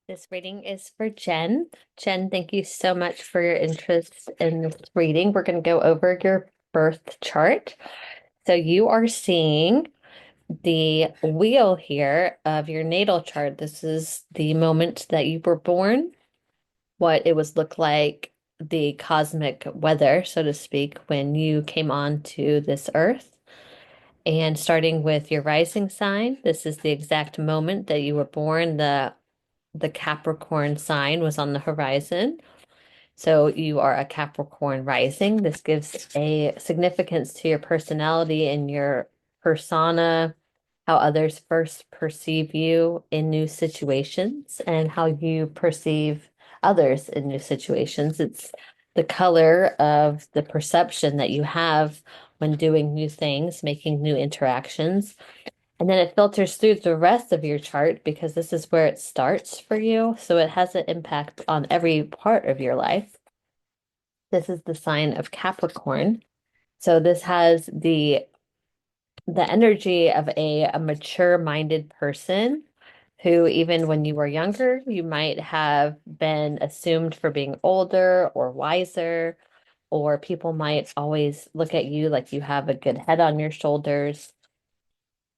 This reading is for Jen. Jen, thank you so much for your interest in this reading. We're going to go over your birth chart. So you are seeing the wheel here of your natal chart. This is the moment that you were born, what it was look like, the cosmic weather, so to speak, when you came onto this earth. And starting with your rising sign, this is the exact moment that you were born. The Capricorn sign was on the horizon. So you are a Capricorn rising. This gives a significance to your personality and your persona, how others first perceive you in new situations and how you perceive others in new situations. It's the color of the perception that you have when doing new things, making new interactions. And then it filters through the rest of your chart because this is where it starts for you. So it has an impact on every part of your life. This is the sign of Capricorn. So this has the energy of a mature-minded person who, even when you were younger, you might have been assumed for being older or wiser, or people might always look at you like you have a good head on your shoulders.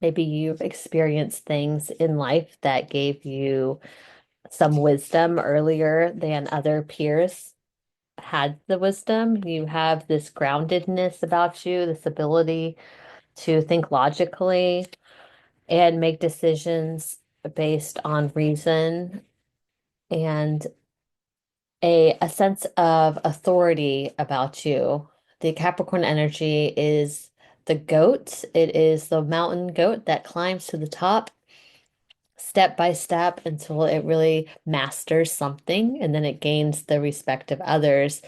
Maybe you've experienced things in life that gave you some wisdom earlier than other peers had the wisdom. You have this groundedness about you, this ability to think logically and make decisions based on reason and a sense of authority about you. The Capricorn energy is the goat. It is the mountain goat that climbs to the top step by step until it really masters something and then it gains the respect of others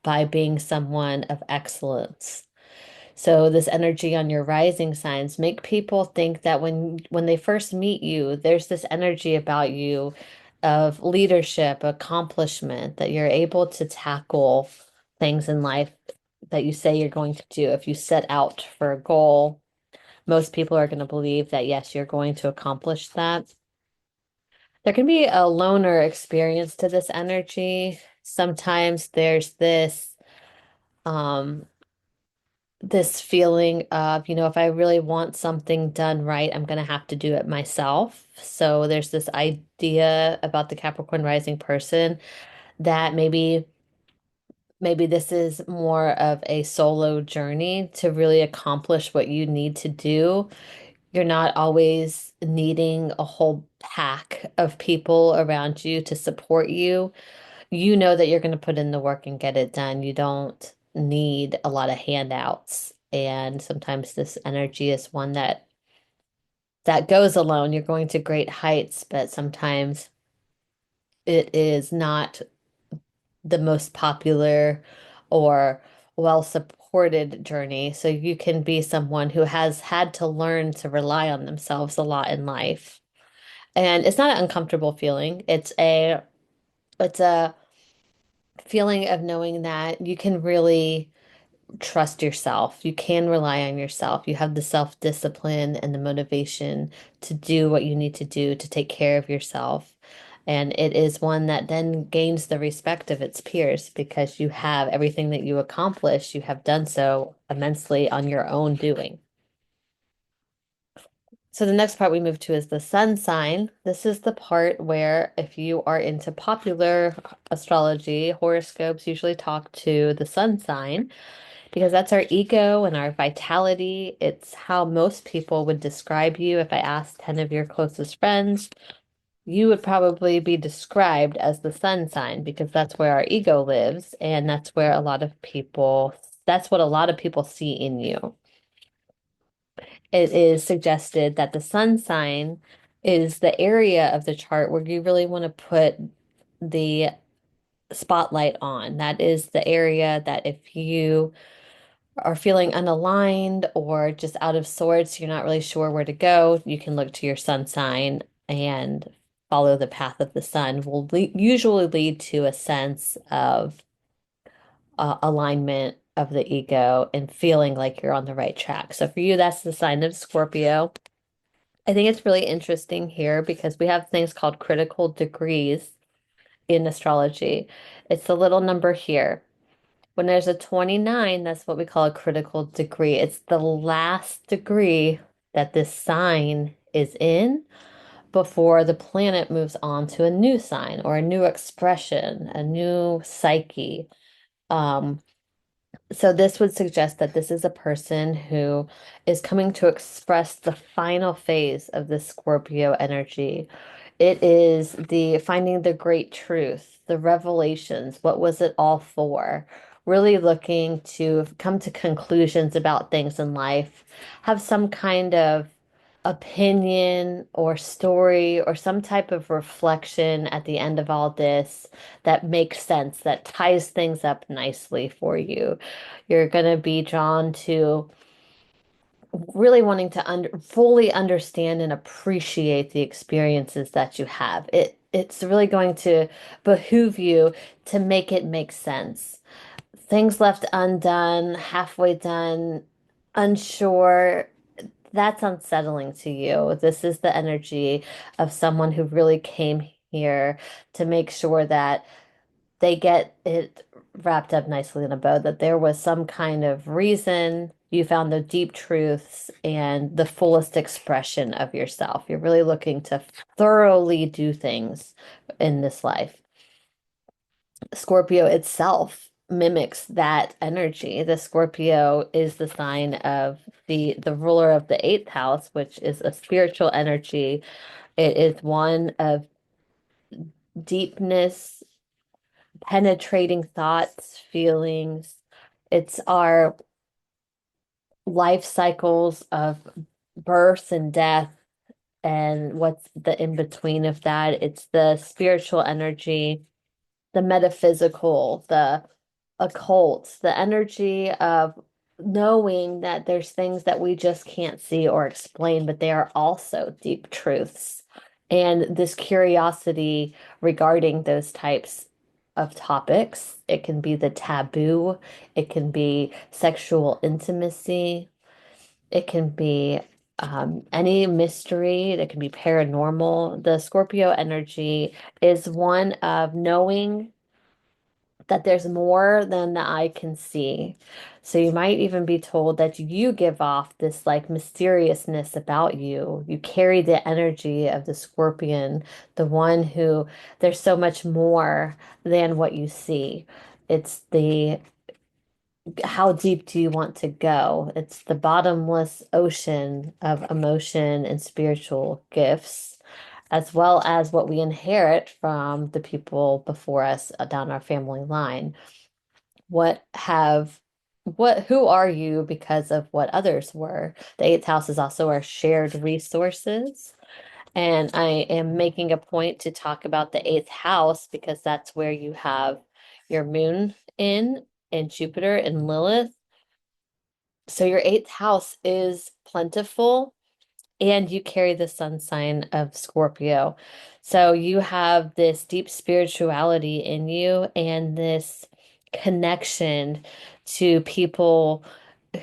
by being someone of excellence. So this energy on your rising signs make people think that when they first meet you, there's this energy about you of leadership, accomplishment, that you're able to tackle things in life that you say you're going to do. If you set out for a goal, most people are going to believe that yes, you're going to accomplish that. There can be a loner experience to this energy. Sometimes there's um this feeling of, if I really want something done right, I'm gonna have to do it myself. So there's this idea about the Capricorn rising person that maybe this is more of a solo journey to really accomplish what you need to do. You're not always needing a whole pack of people around you to support you. You know that you're going to put in the work and get it done. You don't need a lot of handouts. And sometimes this energy is one that goes alone. You're going to great heights, but sometimes it is not the most popular or well supported journey. So you can be someone who has had to learn to rely on themselves a lot in life. And it's not an uncomfortable feeling. It's a feeling of knowing that you can really trust yourself. You can rely on yourself. You have the self-discipline and the motivation to do what you need to do to take care of yourself. And it is one that then gains the respect of its peers because you have everything that you accomplish, you have done so immensely on your own doing. So the next part we move to is the sun sign. This is the part where if you are into popular astrology, horoscopes usually talk to the sun sign because that's our ego and our vitality. It's how most people would describe you. If I asked 10 of your closest friends, you would probably be described as the sun sign because that's where our ego lives and that's what a lot of people see in you. It is suggested that the sun sign is the area of the chart where you really want to put the spotlight on. That is the area that if you are feeling unaligned or just out of sorts, you're not really sure where to go, you can look to your sun sign and follow the path of the sun will usually lead to a sense of alignment of the ego and feeling like you're on the right track. So for you, that's the sign of Scorpio. I think it's really interesting here because we have things called critical degrees in astrology. It's the little number here. When there's a 29, that's what we call a critical degree. It's the last degree that this sign is in before the planet moves on to a new sign or a new expression, a new psyche. Um, so this would suggest that this is a person who is coming to express the final phase of the Scorpio energy. It is the finding the great truth, the revelations. What was it all for? Really looking to come to conclusions about things in life, have some kind of opinion or story or some type of reflection at the end of all this that makes sense, that ties things up nicely for you. You're going to be drawn to really wanting to fully understand and appreciate the experiences that you have. It's really going to behoove you to make it make sense. Things left undone, halfway done, unsure, that's unsettling to you. This is the energy of someone who really came here to make sure that they get it wrapped up nicely in a bow, that there was some kind of reason you found the deep truths and the fullest expression of yourself. You're really looking to thoroughly do things in this life. Scorpio itself mimics that energy. The Scorpio is the sign of the ruler of the eighth house, which is a spiritual energy. It is one of deepness, penetrating thoughts, feelings. It's our life cycles of birth and death and what's the in between of that. It's the spiritual energy, the metaphysical, the occult, the energy of knowing that there's things that we just can't see or explain, but they are also deep truths. And this curiosity regarding those types of topics, it can be the taboo, it can be sexual intimacy, it can be any mystery, that can be paranormal. The Scorpio energy is one of knowing that there's more than the eye can see. So you might even be told that you give off this like mysteriousness about you. You carry the energy of the scorpion, the one who there's so much more than what you see. It's the how deep do you want to go? It's the bottomless ocean of emotion and spiritual gifts, as well as what we inherit from the people before us down our family line. What have who are you because of what others were? The eighth house is also our shared resources. And I am making a point to talk about the eighth house because that's where you have your moon in and Jupiter and Lilith. So your eighth house is plentiful and you carry the sun sign of Scorpio. So you have this deep spirituality in you and this connection to people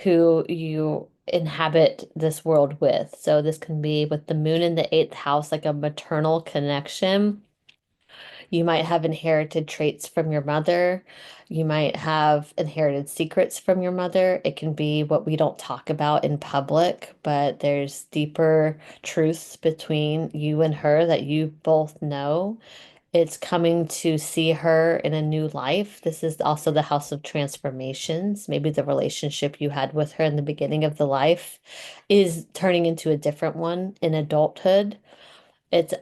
who you inhabit this world with. So this can be with the moon in the eighth house, like a maternal connection. You might have inherited traits from your mother. You might have inherited secrets from your mother. It can be what we don't talk about in public, but there's deeper truths between you and her that you both know. It's coming to see her in a new life. This is also the house of transformations. Maybe the relationship you had with her in the beginning of the life is turning into a different one in adulthood. It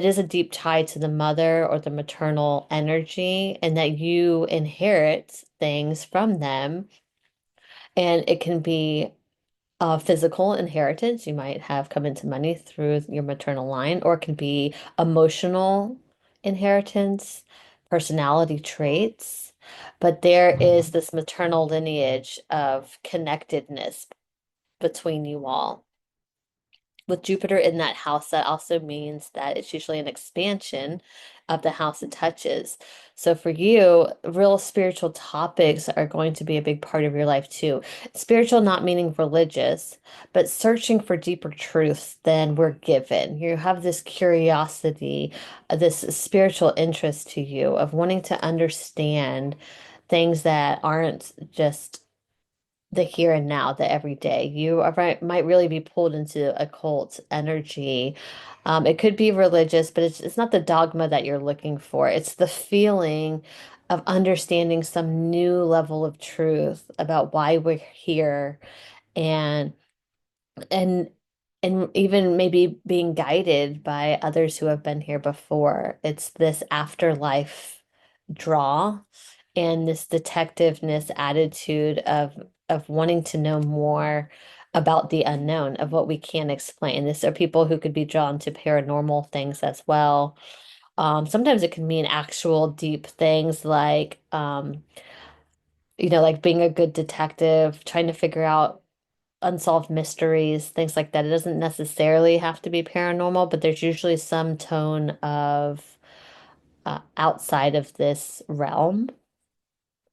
is a deep tie to the mother or the maternal energy and that you inherit things from them. And it can be physical inheritance. You might have come into money through your maternal line, or it can be emotional inheritance, personality traits. But there is this maternal lineage of connectedness between you all. with Jupiter in that house, that also means that it's usually an expansion of the house it touches. So for you, real spiritual topics are going to be a big part of your life too. Spiritual not meaning religious, but searching for deeper truths than we're given. You have this curiosity, this spiritual interest to you of wanting to understand things that aren't just the here and now, the everyday. You are right, might really be pulled into occult energy. It could be religious, but it's not the dogma that you're looking for. It's the feeling of understanding some new level of truth about why we're here and and and even maybe being guided by others who have been here before. It's this afterlife draw and this detectiveness attitude of wanting to know more about the unknown, of what we can't explain. This are people who could be drawn to paranormal things as well. Sometimes it can mean actual deep things like like being a good detective, trying to figure out unsolved mysteries, things like that. It doesn't necessarily have to be paranormal, but there's usually some tone of outside of this realm.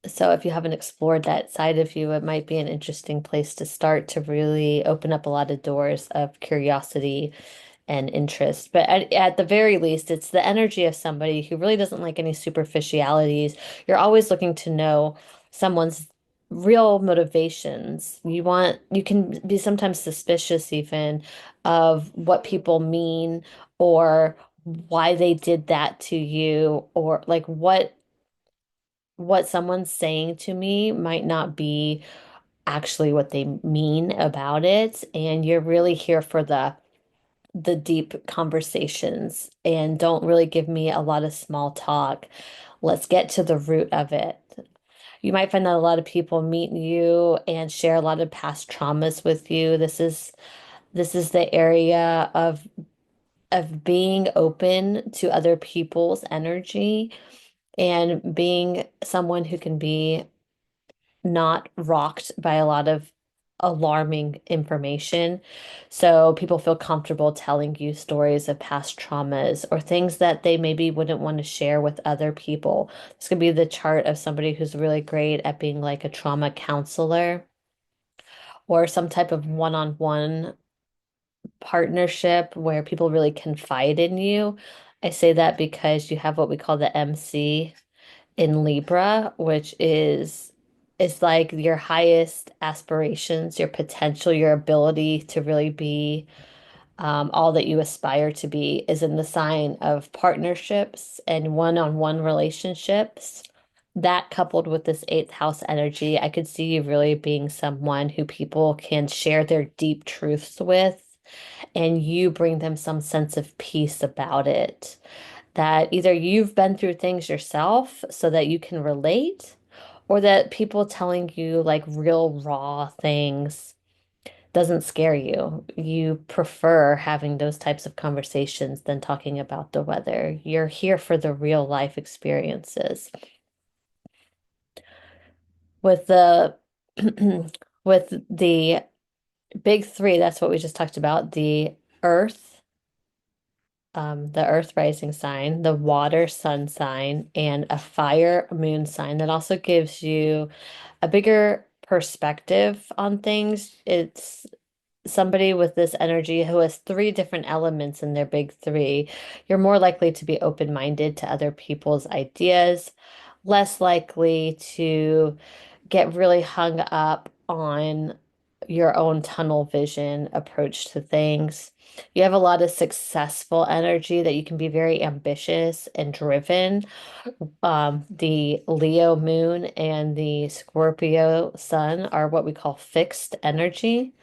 So if you haven't explored that side of you, it might be an interesting place to start to really open up a lot of doors of curiosity and interest. But at the very least, it's the energy of somebody who really doesn't like any superficialities. You're always looking to know someone's real motivations. You can be sometimes suspicious even of what people mean or why they did that to you or like what someone's saying to me might not be actually what they mean about it. And you're really here for the deep conversations and don't really give me a lot of small talk. Let's get to the root of it. You might find that a lot of people meet you and share a lot of past traumas with you. This is the area of being open to other people's energy and being someone who can be not rocked by a lot of alarming information. So people feel comfortable telling you stories of past traumas or things that they maybe wouldn't want to share with other people. This could be the chart of somebody who's really great at being like a trauma counselor or some type of one-on-one partnership where people really confide in you. I say that because you have what we call the MC in Libra, which is like your highest aspirations, your potential, your ability to really be all that you aspire to be is in the sign of partnerships and one-on-one relationships. That coupled with this eighth house energy, I could see you really being someone who people can share their deep truths with, and you bring them some sense of peace about it that either you've been through things yourself so that you can relate, or that people telling you like real raw things doesn't scare you. You prefer having those types of conversations than talking about the weather. You're here for the real life experiences. With the with the big three, that's what we just talked about, the earth rising sign, the water sun sign, and a fire moon sign. That also gives you a bigger perspective on things. It's somebody with this energy who has three different elements in their big three. You're more likely to be open-minded to other people's ideas, less likely to get really hung up on your own tunnel vision approach to things. You have a lot of successful energy that you can be very ambitious and driven. The Leo moon and the Scorpio sun are what we call fixed energy.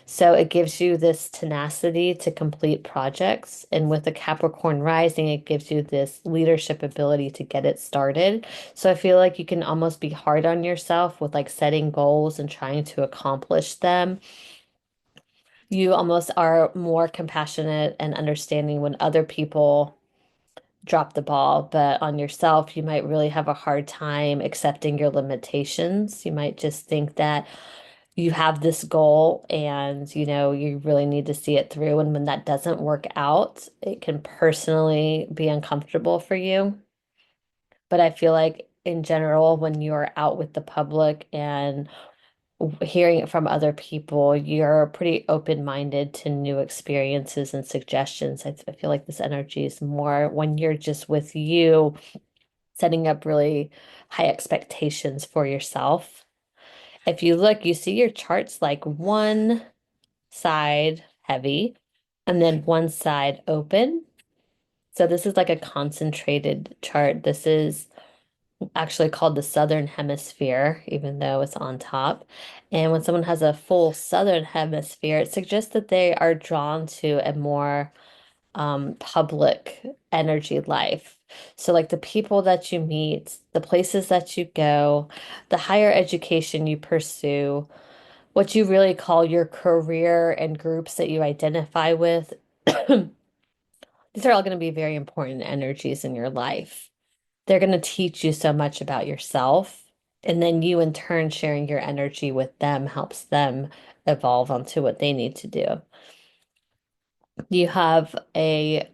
So it gives you this tenacity to complete projects. And with the Capricorn rising, it gives you this leadership ability to get it started. So I feel like you can almost be hard on yourself with like setting goals and trying to accomplish them. You almost are more compassionate and understanding when other people drop the ball, but on yourself, you might really have a hard time accepting your limitations. You might just think that you have this goal and you really need to see it through. And when that doesn't work out, it can personally be uncomfortable for you. But I feel like in general, when you're out with the public and hearing it from other people, you're pretty open-minded to new experiences and suggestions. I feel like this energy is more when you're just with you, setting up really high expectations for yourself. If you look, you see your charts like one side heavy and then one side open. So this is like a concentrated chart. This is actually called the Southern Hemisphere, even though it's on top. And when someone has a full Southern Hemisphere, it suggests that they are drawn to a more public energy life. So, like the people that you meet, the places that you go, the higher education you pursue, what you really call your career and groups that you identify with, these are all going to be very important energies in your life. They're going to teach you so much about yourself. And then you, in turn, sharing your energy with them helps them evolve onto what they need to do. You have a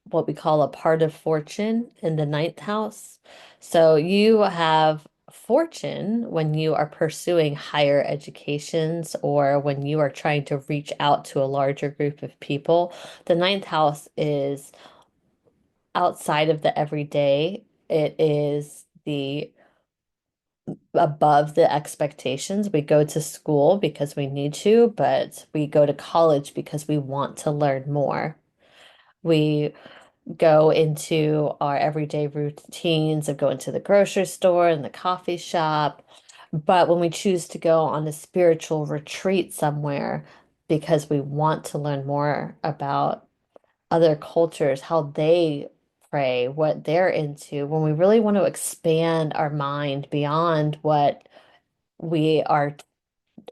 what we call a part of fortune in the ninth house. So you have fortune when you are pursuing higher educations or when you are trying to reach out to a larger group of people. The ninth house is outside of the everyday. It is the above the expectations. We go to school because we need to, but we go to college because we want to learn more. We go into our everyday routines of going to the grocery store and the coffee shop. But when we choose to go on a spiritual retreat somewhere because we want to learn more about other cultures, how they pray, what they're into, when we really want to expand our mind beyond what we are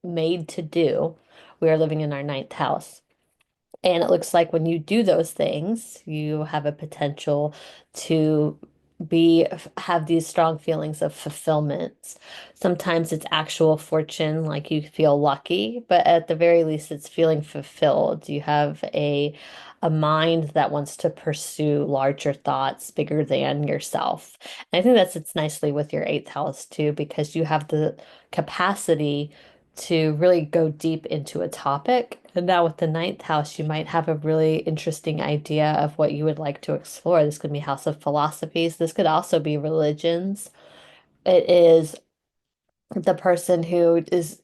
made to do, we are living in our ninth house. And it looks like when you do those things, you have a potential to have these strong feelings of fulfillment. Sometimes it's actual fortune, like you feel lucky, but at the very least, it's feeling fulfilled. You have a mind that wants to pursue larger thoughts, bigger than yourself. And I think that sits nicely with your eighth house too, because you have the capacity to really go deep into a topic. And now with the ninth house, you might have a really interesting idea of what you would like to explore. This could be house of philosophies. This could also be religions. It is the person who is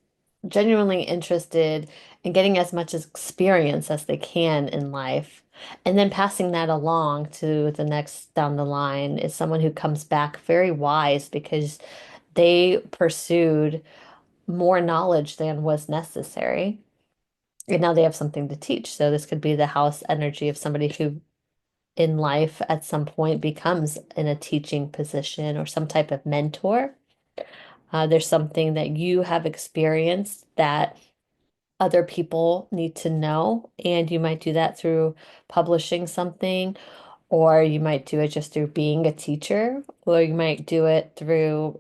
genuinely interested in getting as much experience as they can in life. And then passing that along to the next down the line is someone who comes back very wise because they pursued more knowledge than was necessary. And now they have something to teach. So this could be the house energy of somebody who in life at some point becomes in a teaching position or some type of mentor. There's something that you have experienced that other people need to know. And you might do that through publishing something, or you might do it just through being a teacher, or you might do it through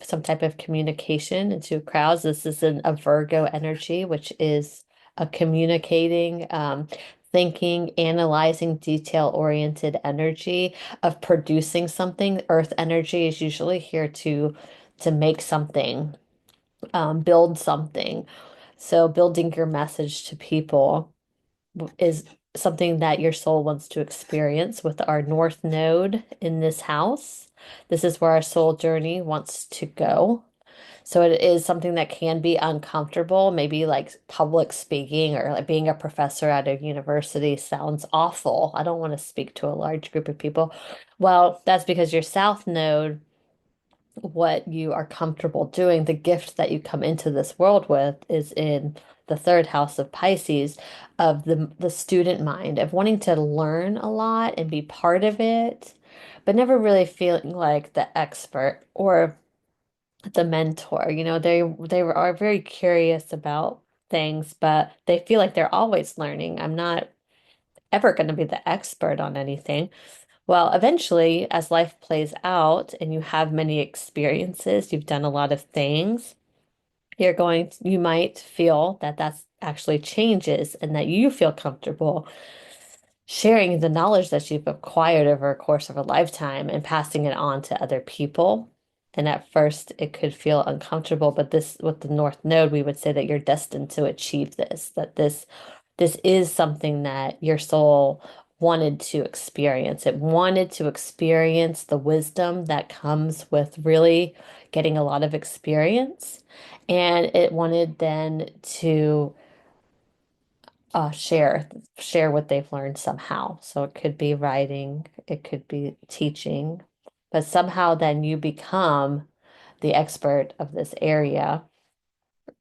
some type of communication into crowds. This is a Virgo energy, which is a communicating, thinking, analyzing, detail-oriented energy of producing something. Earth energy is usually here to make something, build something. So building your message to people is something that your soul wants to experience with our North Node in this house. This is where our soul journey wants to go. So it is something that can be uncomfortable. Maybe like public speaking or like being a professor at a university sounds awful. I don't want to speak to a large group of people. Well, that's because your South Node, what you are comfortable doing, the gift that you come into this world with is in the third house of Pisces, of the student mind, of wanting to learn a lot and be part of it, but never really feeling like the expert or the mentor. They are very curious about things, but they feel like they're always learning. I'm not ever going to be the expert on anything. Well, eventually, as life plays out and you have many experiences, you've done a lot of things, you might feel that that's actually changes and that you feel comfortable sharing the knowledge that you've acquired over a course of a lifetime and passing it on to other people. And at first, it could feel uncomfortable, but this, with the North Node, we would say that you're destined to achieve this, that this is something that your soul wanted to experience. It wanted to experience the wisdom that comes with really getting a lot of experience. And it wanted then to share what they've learned somehow. So it could be writing, it could be teaching, but somehow then you become the expert of this area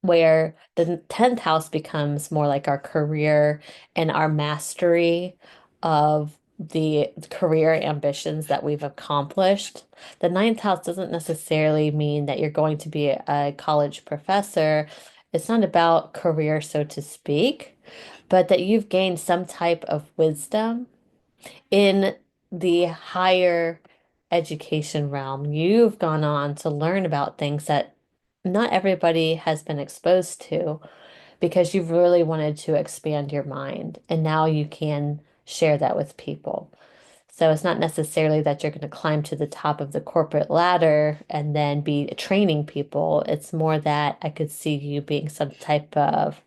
where the 10th house becomes more like our career and our mastery of the career ambitions that we've accomplished. The ninth house doesn't necessarily mean that you're going to be a college professor. It's not about career, so to speak, but that you've gained some type of wisdom in the higher education realm. You've gone on to learn about things that not everybody has been exposed to because you've really wanted to expand your mind, and now you can share that with people. So it's not necessarily that you're going to climb to the top of the corporate ladder and then be training people. It's more that I could see you being some type of,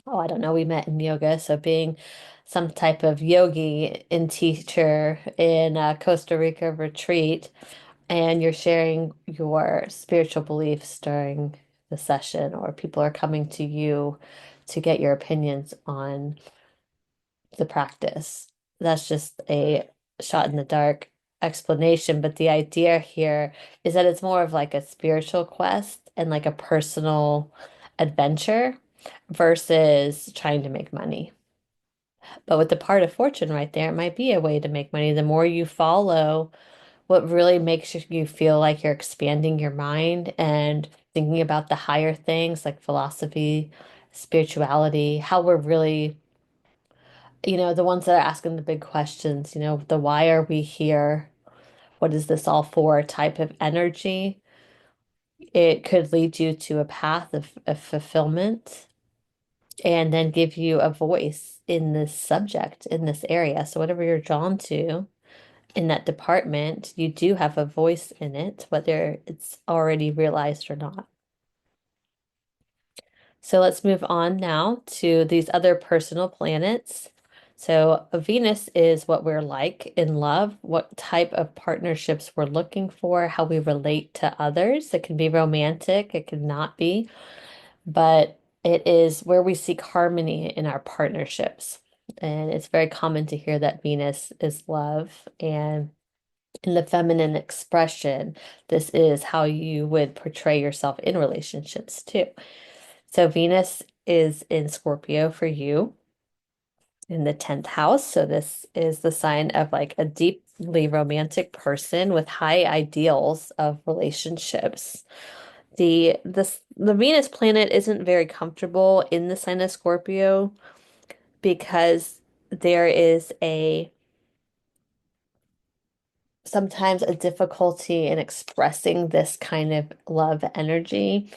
oh, I don't know, we met in yoga, so being some type of yogi and teacher in a Costa Rica retreat, and you're sharing your spiritual beliefs during the session, or people are coming to you to get your opinions on the practice. That's just a shot in the dark explanation, but the idea here is that it's more of like a spiritual quest and like a personal adventure versus trying to make money. But with the part of fortune right there, it might be a way to make money. The more you follow what really makes you feel like you're expanding your mind and thinking about the higher things like philosophy, spirituality, how we're really, the ones that are asking the big questions, the why are we here? What is this all for type of energy? It could lead you to a path of fulfillment and then give you a voice in this subject, in this area. So, whatever you're drawn to in that department, you do have a voice in it, whether it's already realized or not. So, let's move on now to these other personal planets. So, Venus is what we're like in love, what type of partnerships we're looking for, how we relate to others. It can be romantic, it can not be, but it is where we seek harmony in our partnerships. And it's very common to hear that Venus is love. And in the feminine expression, this is how you would portray yourself in relationships too. So Venus is in Scorpio for you in the 10th house. So this is the sign of like a deeply romantic person with high ideals of relationships. The Venus planet isn't very comfortable in the sign of Scorpio because there is a sometimes a difficulty in expressing this kind of love energy.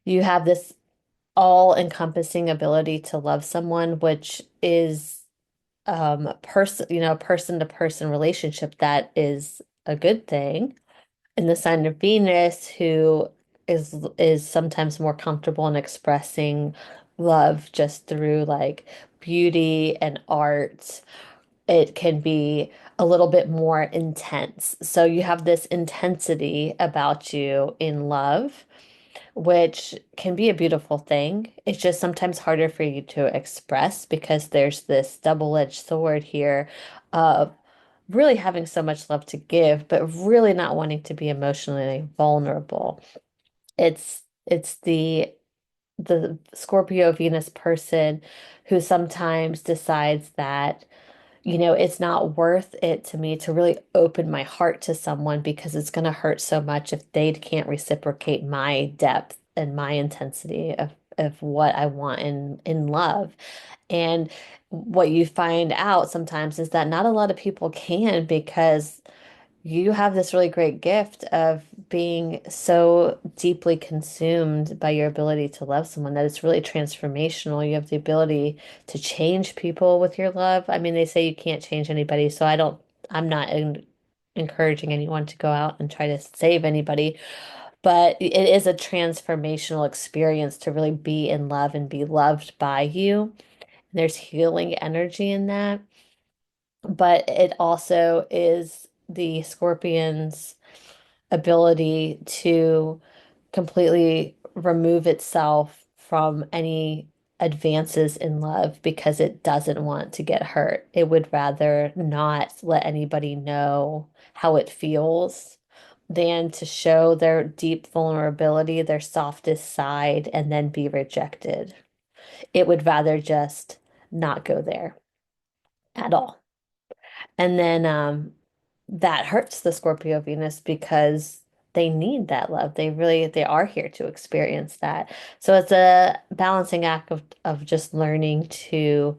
You have this all-encompassing ability to love someone, which is person to person relationship that is a good thing. And the sign of Venus, who is sometimes more comfortable in expressing love just through like beauty and art, it can be a little bit more intense. So you have this intensity about you in love, which can be a beautiful thing. It's just sometimes harder for you to express because there's this double-edged sword here of really having so much love to give, but really not wanting to be emotionally vulnerable. It's the Scorpio Venus person who sometimes decides that it's not worth it to me to really open my heart to someone because it's going to hurt so much if they can't reciprocate my depth and my intensity of what I want in love. And what you find out sometimes is that not a lot of people can because you have this really great gift of being so deeply consumed by your ability to love someone that it's really transformational. You have the ability to change people with your love. I mean, they say you can't change anybody, so I'm not encouraging anyone to go out and try to save anybody, but it is a transformational experience to really be in love and be loved by you. There's healing energy in that, but it also is the Scorpion's ability to completely remove itself from any advances in love because it doesn't want to get hurt. It would rather not let anybody know how it feels than to show their deep vulnerability, their softest side, and then be rejected. It would rather just not go there at all. And then that hurts the Scorpio Venus because they need that love. They are here to experience that. So it's a balancing act of just learning to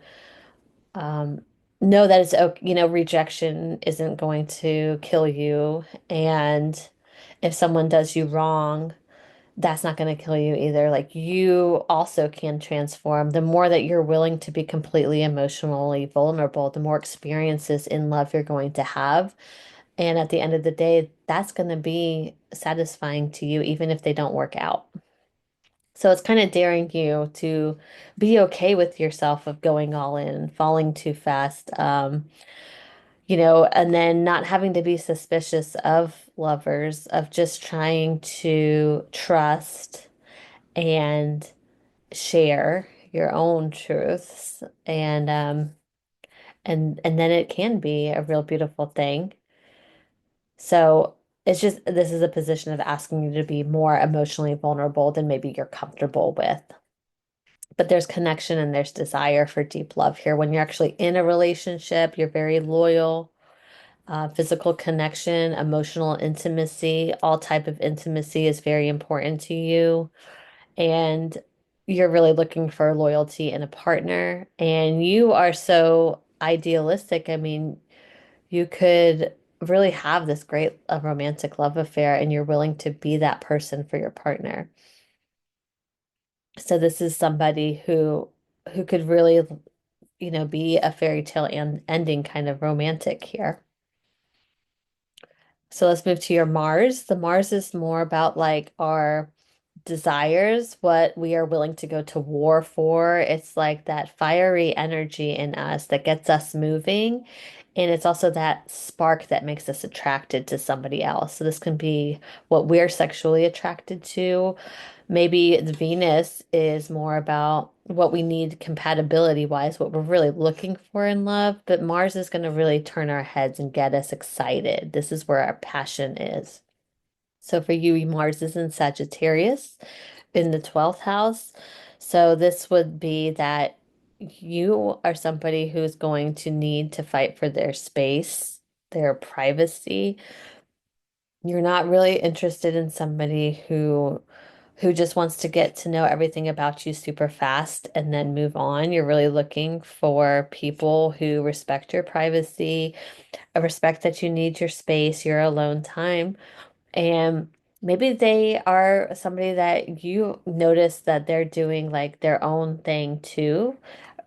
um know that it's okay, rejection isn't going to kill you. And if someone does you wrong, that's not going to kill you either. Like you also can transform. The more that you're willing to be completely emotionally vulnerable, the more experiences in love you're going to have. And at the end of the day, that's going to be satisfying to you, even if they don't work out. So it's kind of daring you to be okay with yourself of going all in, falling too fast, and then not having to be suspicious of lovers, of just trying to trust and share your own truths. And then it can be a real beautiful thing. So it's just this is a position of asking you to be more emotionally vulnerable than maybe you're comfortable with. But there's connection and there's desire for deep love here. When you're actually in a relationship, you're very loyal, physical connection, emotional intimacy, all type of intimacy is very important to you. And you're really looking for loyalty in a partner. And you are so idealistic. I mean, you could really have this great romantic love affair and you're willing to be that person for your partner. So this is somebody who could really, be a fairy tale and ending kind of romantic here. So let's move to your Mars. The Mars is more about like our desires, what we are willing to go to war for. It's like that fiery energy in us that gets us moving. And it's also that spark that makes us attracted to somebody else. So this can be what we're sexually attracted to. Maybe the Venus is more about what we need compatibility wise, what we're really looking for in love. But Mars is going to really turn our heads and get us excited. This is where our passion is. So for you, Mars is in Sagittarius in the 12th house. So this would be that you are somebody who's going to need to fight for their space, their privacy. You're not really interested in somebody who just wants to get to know everything about you super fast and then move on. You're really looking for people who respect your privacy, respect that you need your space, your alone time. And maybe they are somebody that you notice that they're doing like their own thing too,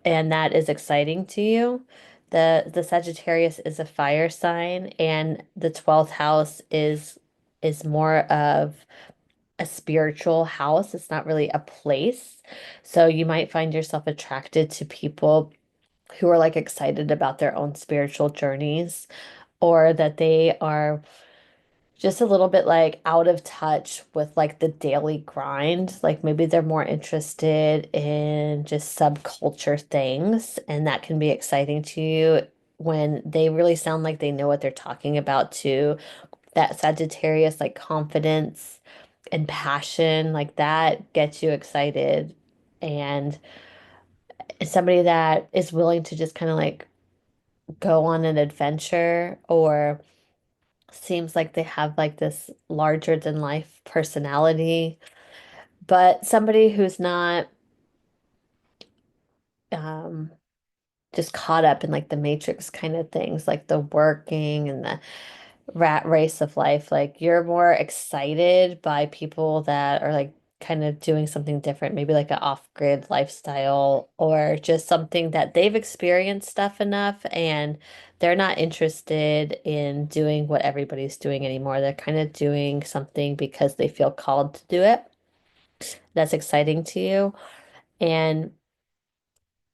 and that is exciting to you. The Sagittarius is a fire sign, and the 12th house is more of a spiritual house. It's not really a place. So you might find yourself attracted to people who are like excited about their own spiritual journeys or that they are just a little bit like out of touch with like the daily grind. Like maybe they're more interested in just subculture things, and that can be exciting to you when they really sound like they know what they're talking about too. That Sagittarius, like confidence and passion, like that gets you excited. And somebody that is willing to just kind of like go on an adventure or seems like they have like this larger than life personality, but somebody who's not um just caught up in like the matrix kind of things, like the working and the rat race of life. Like you're more excited by people that are like kind of doing something different, maybe like an off-grid lifestyle or just something that they've experienced stuff enough and they're not interested in doing what everybody's doing anymore. They're kind of doing something because they feel called to do it. That's exciting to you. And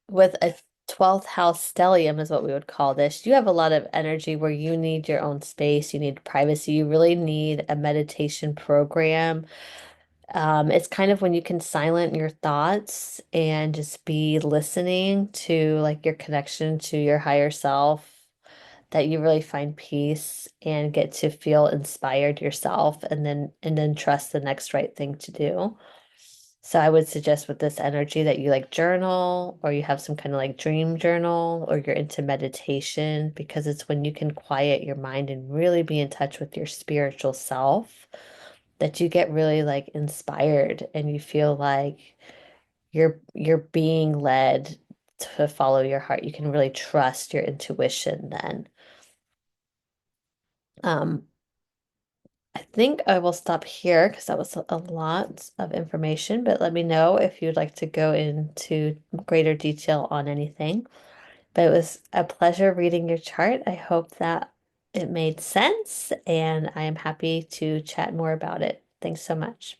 with a 12th house stellium is what we would call this. You have a lot of energy where you need your own space, you need privacy, you really need a meditation program. It's kind of when you can silent your thoughts and just be listening to like your connection to your higher self that you really find peace and get to feel inspired yourself and then trust the next right thing to do. So I would suggest with this energy that you like journal or you have some kind of like dream journal or you're into meditation because it's when you can quiet your mind and really be in touch with your spiritual self that you get really like inspired and you feel like you're being led to follow your heart. You can really trust your intuition then. Um, I think I will stop here because that was a lot of information, but let me know if you'd like to go into greater detail on anything. But it was a pleasure reading your chart. I hope that it made sense, and I am happy to chat more about it. Thanks so much.